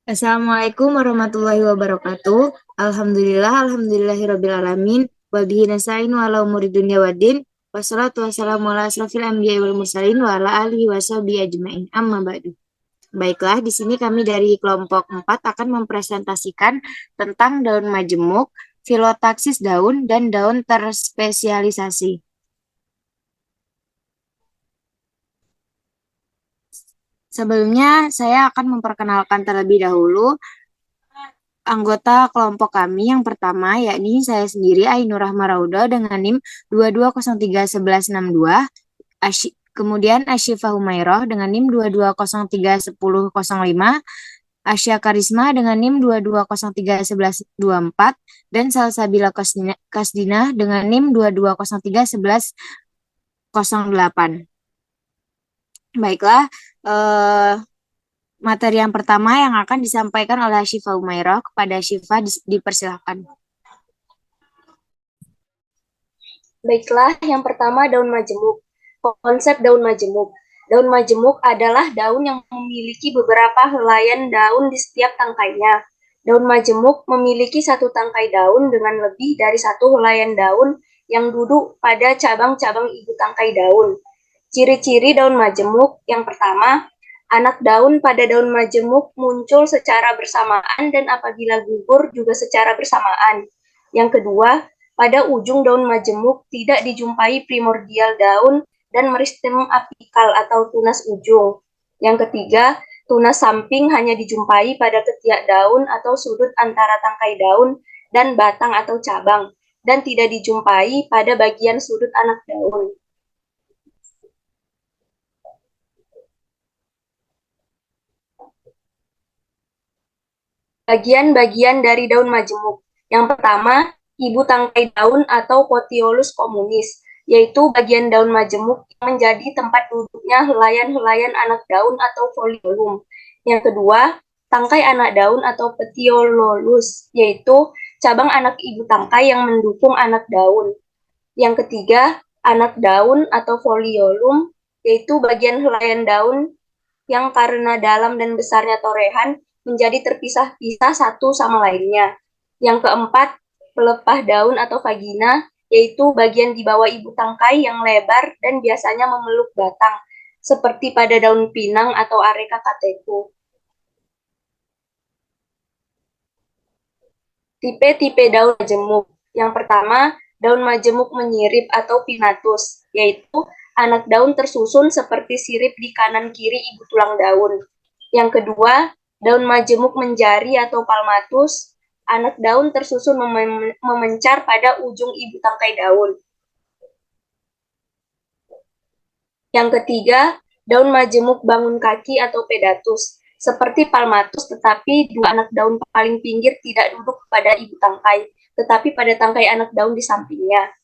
Assalamualaikum warahmatullahi wabarakatuh. Alhamdulillahirabbil alamin. Wa bihi nasta'inu ala umuri dunya waddin. Wassalatu wassalamu ala asrofil anbiya'i wal mursalin wa ala alihi washabihi ajmain. Amma ba'du. Baiklah, di sini kami dari kelompok 4 akan mempresentasikan tentang daun majemuk, filotaksis daun, dan daun terspesialisasi. Sebelumnya, saya akan memperkenalkan terlebih dahulu anggota kelompok kami yang pertama, yakni saya sendiri Ainur Rahma Raudo dengan NIM 22031162, kemudian Asyifa Humairoh dengan NIM 22031005, Asya Karisma dengan NIM 22031124, dan Salsabila Kasdina dengan NIM 22031108. Baiklah, materi yang pertama yang akan disampaikan oleh Syifa Umairah. Kepada Syifa dipersilakan. Baiklah, yang pertama daun majemuk. Konsep daun majemuk. Daun majemuk adalah daun yang memiliki beberapa helaian daun di setiap tangkainya. Daun majemuk memiliki satu tangkai daun dengan lebih dari satu helaian daun yang duduk pada cabang-cabang ibu tangkai daun. Ciri-ciri daun majemuk yang pertama, anak daun pada daun majemuk muncul secara bersamaan dan apabila gugur juga secara bersamaan. Yang kedua, pada ujung daun majemuk tidak dijumpai primordial daun dan meristem apikal atau tunas ujung. Yang ketiga, tunas samping hanya dijumpai pada ketiak daun atau sudut antara tangkai daun dan batang atau cabang, dan tidak dijumpai pada bagian sudut anak daun. Bagian-bagian dari daun majemuk. Yang pertama, ibu tangkai daun atau Potiolus communis, yaitu bagian daun majemuk yang menjadi tempat duduknya helaian-helaian anak daun atau foliolum. Yang kedua, tangkai anak daun atau Petiololus, yaitu cabang anak ibu tangkai yang mendukung anak daun. Yang ketiga, anak daun atau foliolum, yaitu bagian helaian daun yang karena dalam dan besarnya torehan menjadi terpisah-pisah satu sama lainnya. Yang keempat, pelepah daun atau vagina, yaitu bagian di bawah ibu tangkai yang lebar dan biasanya memeluk batang, seperti pada daun pinang atau Areca catechu. Tipe-tipe daun majemuk. Yang pertama, daun majemuk menyirip atau pinnatus, yaitu anak daun tersusun seperti sirip di kanan kiri ibu tulang daun. Yang kedua, daun majemuk menjari atau palmatus, anak daun tersusun memencar pada ujung ibu tangkai daun. Yang ketiga, daun majemuk bangun kaki atau pedatus, seperti palmatus tetapi dua anak daun paling pinggir tidak duduk pada ibu tangkai, tetapi pada tangkai anak daun di sampingnya.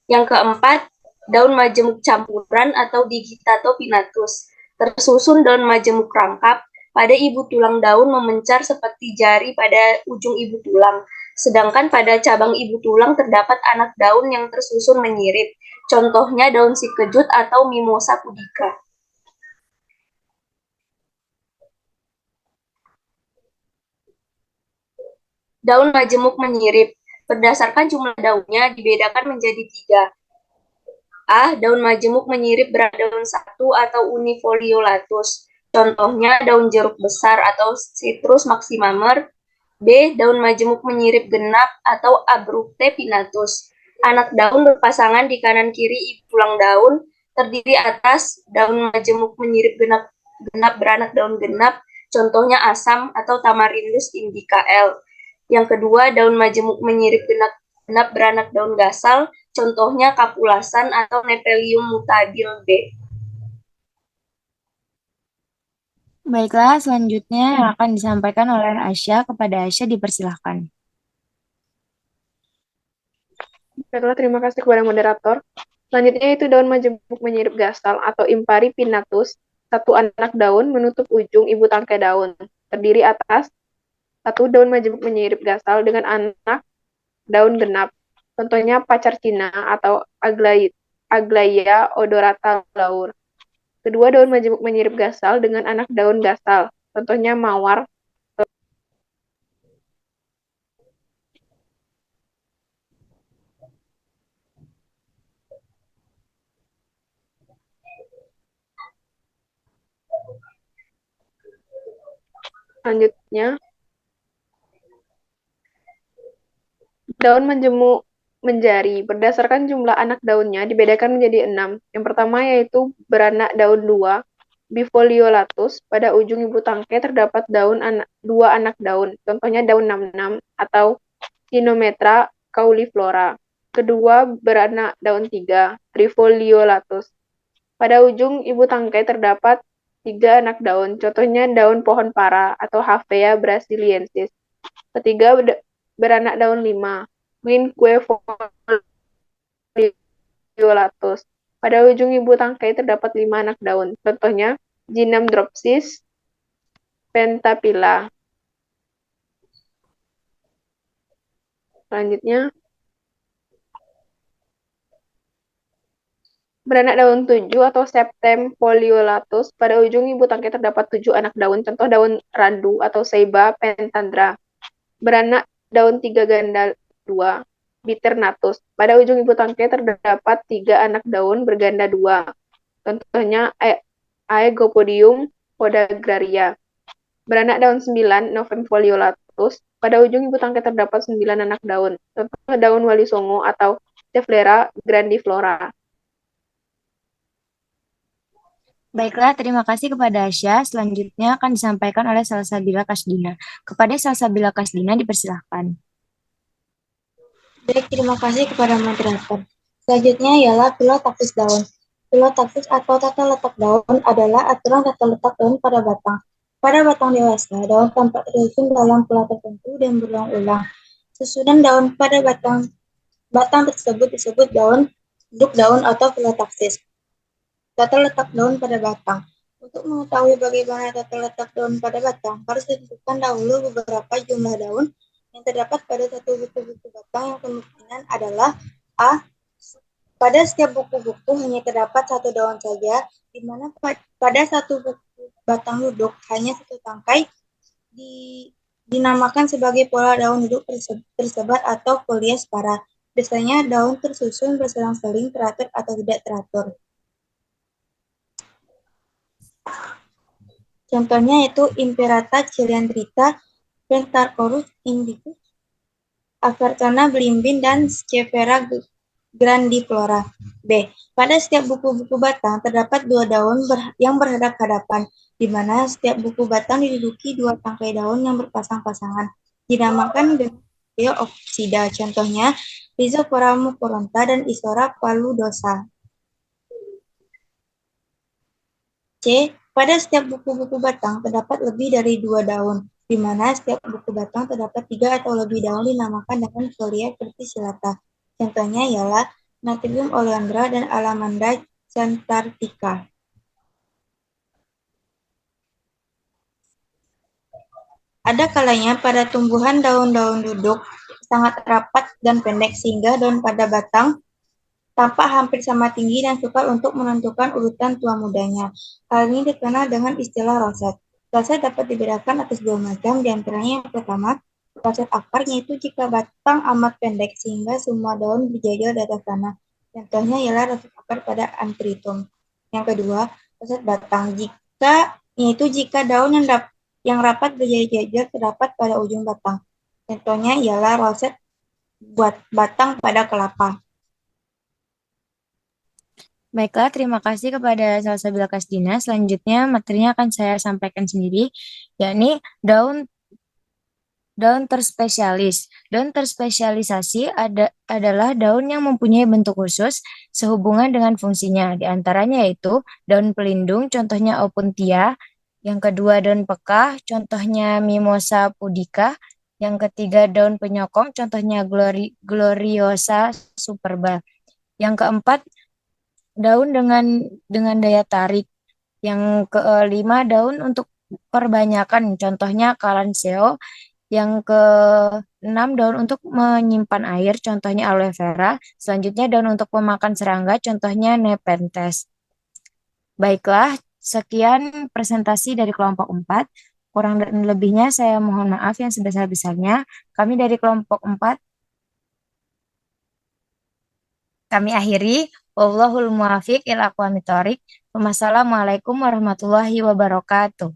Yang keempat, daun majemuk campuran atau digitatopinnatus, tersusun daun majemuk rangkap, pada ibu tulang daun memencar seperti jari pada ujung ibu tulang, sedangkan pada cabang ibu tulang terdapat anak daun yang tersusun menyirip, contohnya daun sikejut atau Mimosa pudica. Daun majemuk menyirip, berdasarkan jumlah daunnya dibedakan menjadi 3. A. Daun majemuk menyirip berdaun satu atau unifoliolatus. Contohnya daun jeruk besar atau Citrus maximamer. B. Daun majemuk menyirip genap atau Abrupte pinnatus. Anak daun berpasangan di kanan kiri ibu tulang daun, terdiri atas daun majemuk menyirip genap beranak daun genap, contohnya asam atau Tamarindus indica L. Yang kedua, daun majemuk menyirip genap beranak daun gasal, contohnya kapulasan atau Nephelium mutabil B. Baiklah, selanjutnya yang akan disampaikan oleh Asya. Kepada Asya dipersilahkan. Baiklah, terima kasih kepada moderator. Selanjutnya itu daun majemuk menyirip gasal atau Impari pinnatus, satu anak daun menutup ujung ibu tangkai daun, terdiri atas satu daun majemuk menyirip gasal dengan anak daun genap, contohnya pacar Cina atau Aglaia odorata laur. Kedua, daun majemuk menyirip gasal dengan anak daun gasal, contohnya mawar. Selanjutnya, daun majemuk menjari. Berdasarkan jumlah anak daunnya dibedakan menjadi 6. Yang pertama yaitu beranak daun 2, bifoliolatus. Pada ujung ibu tangkai terdapat dua anak daun. Contohnya daun 66 atau Sinometra cauliflora. Kedua beranak daun 3, trifoliolatus. Pada ujung ibu tangkai terdapat 3 anak daun. Contohnya daun pohon para atau Hevea brasiliensis. Ketiga beranak daun 5, Quinquefolia violatus. Pada ujung ibu tangkai terdapat 5 anak daun. Contohnya Ginamdropsis pentapilla. Selanjutnya, beranak daun 7 atau Septem foliolatus. Pada ujung ibu tangkai terdapat 7 anak daun. Contoh daun randu atau Ceiba pentandra. Beranak daun 3 ganda 2, Bitternatus. Pada ujung ibu tangkai terdapat 3 anak daun berganda 2. Contohnya Aegopodium podagraria. Beranak daun 9, Novem foliolatus. Pada ujung ibu tangkai terdapat 9 anak daun. Contoh daun wali songo atau Cheflera grandiflora. Baiklah, terima kasih kepada Asya. Selanjutnya akan disampaikan oleh Salsabila Kasdina. Kepada Salsabila Kasdina dipersilahkan. Baik, terima kasih kepada moderator. Selanjutnya ialah filotaktis daun. Filotaktis atau tata letak daun adalah aturan tata letak daun pada batang. Pada batang dewasa, daun tampak tersusun dalam pola tertentu dan berulang-ulang. Susunan daun pada batang tersebut disebut duduk daun atau filotaktis. Tata letak daun pada batang. Untuk mengetahui bagaimana tata letak daun pada batang, harus ditentukan dahulu beberapa jumlah daun yang terdapat pada satu buku-buku batang yang kemungkinan adalah A. Pada setiap buku-buku hanya terdapat satu daun saja, di mana pada satu buku batang duduk hanya satu tangkai dinamakan sebagai pola daun duduk tersebar atau folia spara. Biasanya daun tersusun berselang-seling, teratur atau tidak teratur. Contohnya yaitu Imperata ciliandrita, Pentarchorus indicus, Avertona belimbing, dan Scheffera grandiflora. B. Pada setiap buku-buku batang terdapat 2 daun yang berhadap-hadapan, di mana setiap buku batang diduduki 2 tangkai daun yang berpasang-pasangan. Dinamakan dengan oksida. Contohnya Rhizophora mucoronta dan Isora paludosa. C. Pada setiap buku-buku batang terdapat lebih dari 2 daun, di mana setiap buku batang terdapat 3 atau lebih daun dinamakan dengan folia verticillata. Contohnya ialah Natrium oleandra dan Alamanda xanthartica. Ada kalanya pada tumbuhan daun-daun duduk sangat rapat dan pendek sehingga daun pada batang tampak hampir sama tinggi dan sukar untuk menentukan urutan tua mudanya. Hal ini dikenal dengan istilah roset. Roset dapat dibedakan atas 2 macam, diantaranya yang pertama, roset akar, yaitu jika batang amat pendek sehingga semua daun berjajar di atas tanah. Contohnya ialah roset akar pada Anthrium. Yang kedua, roset batang, yaitu jika daun yang rapat berjajar terdapat pada ujung batang. Contohnya ialah roset batang pada kelapa. Baiklah, terima kasih kepada Salsabila Kasdina. Selanjutnya materinya akan saya sampaikan sendiri, yakni daun terspesialis. Daun terspesialisasi adalah daun yang mempunyai bentuk khusus sehubungan dengan fungsinya. Di antaranya yaitu daun pelindung, contohnya Opuntia. Yang kedua daun pekah, contohnya Mimosa pudica. Yang ketiga daun penyokong, contohnya Gloriosa superba. Yang keempat daun dengan daya tarik. Yang kelima daun untuk perbanyakan, contohnya Kalanseo. Yang keenam daun untuk menyimpan air, contohnya aloe vera. Selanjutnya daun untuk pemakan serangga, contohnya Nepenthes. Baiklah, sekian presentasi dari kelompok 4. Kurang dan lebihnya saya mohon maaf yang sebesar-besarnya. Kami dari kelompok 4 kami akhiri. Wallahul muwaffiq ila aqwamit thoriq. Wassalamualaikum warahmatullahi wabarakatuh.